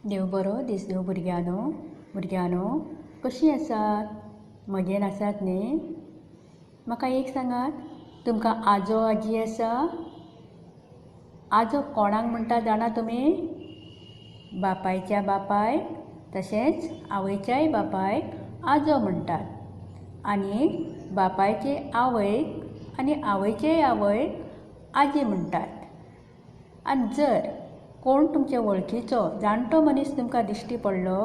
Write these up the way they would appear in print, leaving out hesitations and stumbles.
देव बरो दीस देव भुरग्यानो कशी आसात? मजेन आसात न्ही? म्हाका एक सांगात, तुमकां आजो आजी आसा? आजो कोणाक म्हणटा जाणा तुमी? बापायच्या बापायक तशेंच आवयच्याय बापायक आजो म्हणटात आनी बापायचे आवयक आनी आवयचे आवयक आजी म्हणटात. आनी जर कोण तुमचे वळखीचो जाणटो मनीस तुमकां दिश्टी पडलो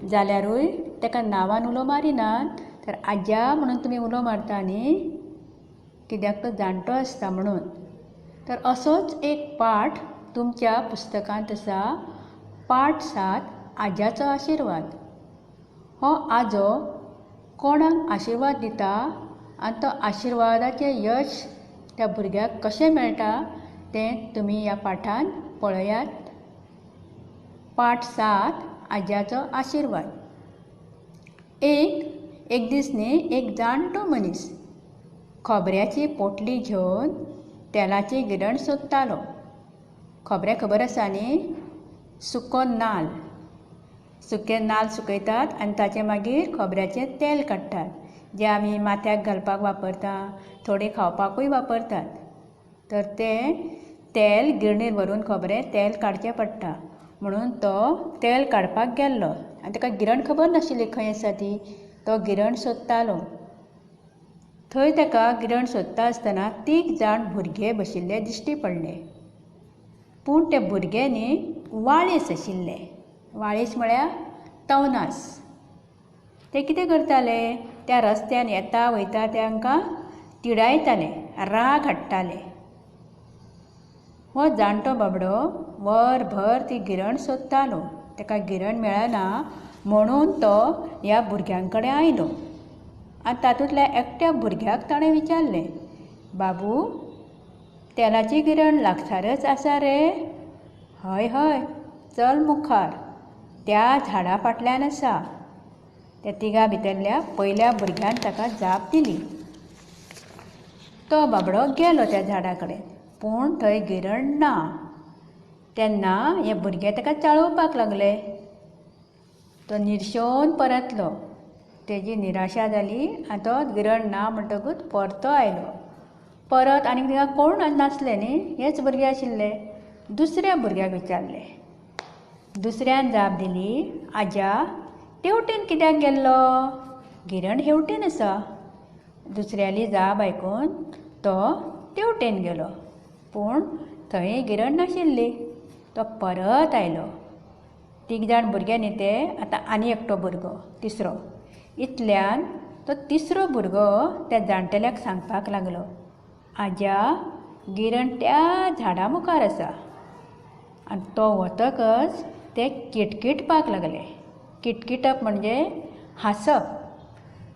जाल्यारूय ताका नांवान उलो मारिनात, तर आज्या म्हणून तुमी उलो मारता न्ही, कित्याक तो जाणटो आसता म्हणून. तर असोच एक पाठ तुमच्या पुस्तकांत आसा, पाठ 7 आज्याचो आशिर्वाद. हो आजो कोणाक आशिर्वाद दिता आनी तो आशिर्वादाचें यश त्या भुरग्याक कशें मेळटा तें तुमी ह्या पाठांत पळयात. पाठ 7 आज्याचो आशिर्वाद. एक दीस न्ही एक जाणटो मनीस खोबऱ्याची पोटली घेवन तेलाची गिरण सोदतालो. खोबरें खबर आसा न्ही? सुको नाल्ल. सुके नाल्ल सुकयतात आनी ताचें मागीर खोबऱ्याचें तेल काडटात, जें आमी माथ्याक घालपाक वापरता, थोडीं खावपाकूय वापरतात. तर तें तेल गिरणीर व्हरून खोबरें तेल काडचें पडटा. म्हणून तो तेल काडपाक गेल्लो आनी ताका गिरण खबर नाशिल्ली खंय आसा ती. तो गिरण सोदतालो. थंय ताका गिरण सोदता आसतना 3 जाण भुरगे बशिल्ले दिश्टी पडले. पूण ते भुरगे न्ही वाळीस आशिल्ले. वाळीस म्हळ्यार तवनास. ते कितें करताले? त्या रस्त्यान येता वयता तांकां तिडायताले, राग हाडटाले. हो जाणटो बाबडो वरभर ती गिरण सोदतालो. ताका गिरण मेळना म्हणून तो ह्या भुरग्यां कडेन आयलो आनी तातूंतल्या एकट्या भुरग्याक ताणें विचारलें, बाबू, तेलाची गिरण लागसारच आसा रे? हय हय, चल मुखार, त्या झाडा फाटल्यान आसा. त्या तिगा भितरल्या पयल्या भुरग्यान ताका जाप दिली. तो बाबडो गेलो त्या झाडा कडेन, पूण थंय गिरण ना. तेन्ना हे भुरगे ताका चाळोवपाक लागले. तो निर्शेवन परतलो. तेजी निराशा जाली आनी तो गिरण ना म्हणटकूच परतो आयलो. परत आनी थिंगा कोण नासले न्ही, हेच भुरगे आशिल्ले. दुसऱ्या भुरग्याक विचारलें. दुसऱ्यान जाप दिली, आज्या, तेवटेन कित्याक गेल्लो? गिरण हेवटेन आसा. दुसऱ्याली जाप आयकून तो तेवटेन गेलो, पूण थंय गिरण नाशिल्ली. तो परत आयलो. 3 जाण भुरगे न्ही ते, आतां आनी एकटो भुरगो, तिसरो. इतल्यान तो तिसरो भुरगो त्या जाणटेल्याक सांगपाक लागलो, आज्या, गिरण त्या झाडा मुखार आसा. आनी तो वतकच ते किटकिटपाक लागले. किटकिटप म्हणजे हांसप.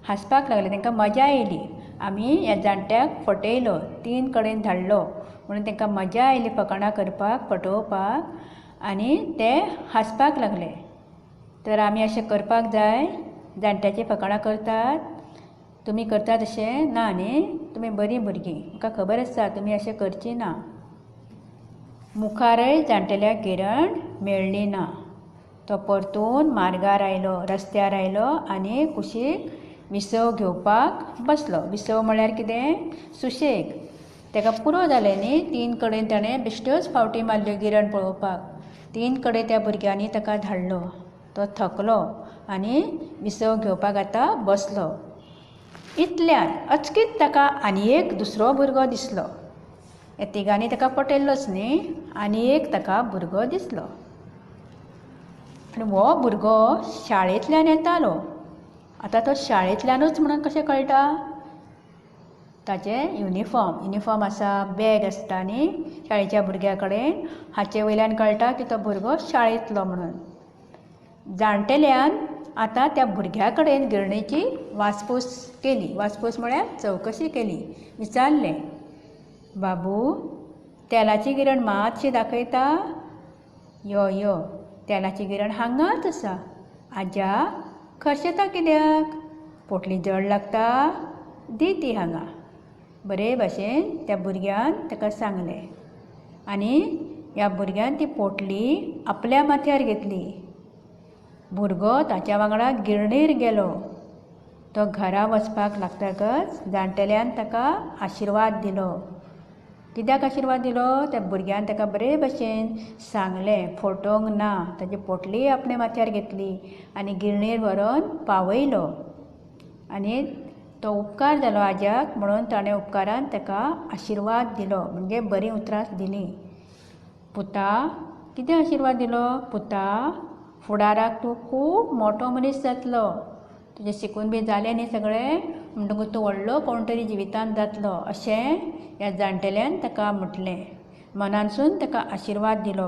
हांसपाक लागले. तांकां मजा येयली. आमी ह्या जाणट्याक फटयलो, 3 कडेन धाडलो म्हणून तांकां मजा आयली फकाणां करपाक, फटोवपाक, आनी ते हांसपाक लागले. तर आमी अशें करपाक जाय? जाणट्याची फकाणां करतात? तुमी करतात अशें? ना न्ही? तुमी बरीं भुरगीं, म्हाका खबर आसा तुमी अशें करची ना. मुखारय जाणटेल्याक गिरण मेळ्ळी ना. तो परतून मार्गार आयलो, रस्त्यार आयलो आनी कुशीक विसव घेवपाक बसलो. विसव म्हळ्यार कितें? सुशेग. ताका पुरो जालें न्ही. 3 कडेन ताणें बेश्ट्योच फावटी मारल्यो गिरण पळोवपाक. 3 कडेन त्या भुरग्यांनी ताका धाडलो. तो थकलो आनी विसव घेवपाक आतां बसलो. इतल्यान अचकीत ताका आनी एक दुसरो भुरगो दिसलो. हे तिगांनी ताका पटयल्लोच न्ही, आनी एक ताका भुरगो दिसलो. आनी हो भुरगो शाळेंतल्यान येतालो. आतां तो शाळेंतल्यानूच म्हणून कशें कळटा? ताचें युनिफॉर्म आसा, बॅग आसता न्ही शाळेच्या भुरग्या कडेन, हाचे वयल्यान कळटा की तो भुरगो शाळेंतलो म्हणून. जाणटेल्यान आतां त्या भुरग्या कडेन गिरणीची वासपूस केली. वासपूस म्हळ्यार चवकशी केली. विचारलें, बाबू, तेलाची गिरण मातशी दाखयता? यो, तेलाची गिरण हांगाच आसा. आज्या, खर्शेता कित्याक? पोटली जड लागता? दी ती हांगा. बरे भाशेन त्या भुरग्यान ताका सांगलें. आनी ह्या भुरग्यान ती पोटली आपल्या माथ्यार घेतली भुरगो ताच्या वांगडा गिरणीर गेलो. तो घरा वचपाक लागतकच जाणटेल्यान ताका आशिर्वाद दिलो. कित्याक आशिर्वाद दिलो? त्या भुरग्यान ताका बरे भशेन सांगलें, फटोवंक ना. ताची पोटली आपणे माथ्यार घेतली आनी गिरणीर व्हरोन पावयलो. आनी तो उपकार जालो आज्याक म्हणून ताणें उपकारान ताका आशिर्वाद दिलो, म्हणजे बरीं उतरां दिलीं. पुता कितें आशिर्वाद दिलो? पुता, फुडाराक तूं खूब मोठो मनीस जातलो. तुजें शिकून बी जालें न्ही सगळें, म्हणटकूच तूं व्हडलो कोण तरी जिवितांत जातलो, अशें ह्या जाणटेल्यान ताका म्हटलें. मनानसून ताका आशिर्वाद दिलो,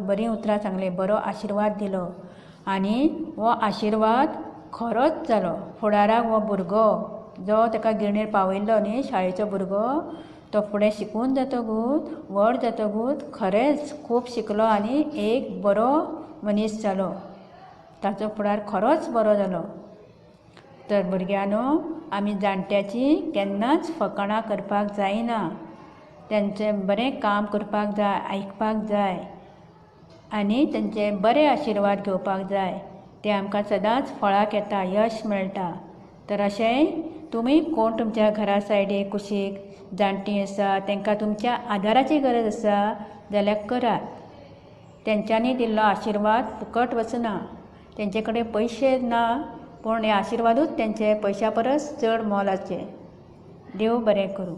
बरीं उतरां सांगलीं, बरो आशिर्वाद दिलो. आनी हो आशिर्वाद खरोच जालो. फुडाराक हो भुरगो जो ताका गिरणीर पावयल्लो न्ही, शाळेचो भुरगो, तो फुडें शिकून जातकूच, व्हड जातकूच खरेंच खूब शिकलो आनी एक बरो मनीस जालो. ताचो फुडार खरोच बरो जालो. तर भुरग्यांनो, आमी जाणट्याची केन्नाच फकाणां करपाक जायना. तेंचें बरें काम करपाक जाय, आयकपाक जाय आनी तेंचे बरे आशिर्वाद घेवपाक जाय. ते आमकां सदांच फळाक येता, यश मेळटा. तर अशेंय तुमी कोण तुमच्या घरा सायडीक कुशीक जाणटीं आसा, तांकां तुमच्या आदाराची गरज आसा जाल्यार करात. तेंच्यांनी दिल्लो आशिर्वाद फुकट वचना. तेंचे कडेन पयशे ना, पूण हे आशिर्वादूच तेंचे पयशा परस चड मोलाचें. देव बरें करूं.